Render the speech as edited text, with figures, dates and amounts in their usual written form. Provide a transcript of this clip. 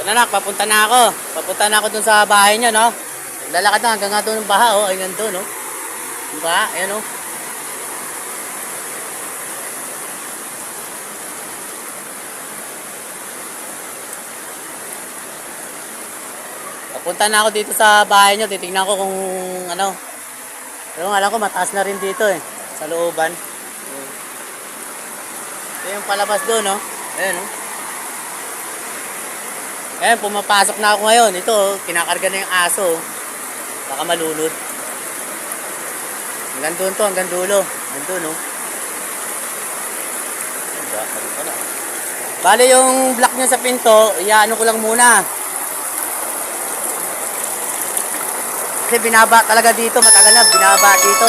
Ito na nak, papunta na ako. Papunta na ako dun sa bahay niya, no? Lalakad na hanggang nga doon ng baha, oh. Ay, nandun, no? Yung baha, ayan, oh. Papunta na ako dito sa bahay niyo. Titignan ko kung ano. Pero alam ko mataas na rin dito eh. Sa looban. Ito yung palabas doon, no? Ayan, no? Ayan, pumapasok na ako ngayon. Ito, oh, kinakarga na yung aso. Oh. Baka malunod. Hanggang doon to, hanggang dulo. Hanggang doon, no? Bale yung block niya sa pinto, iyaano ko lang muna. Kasi binaba talaga dito, matagal na, binaba dito.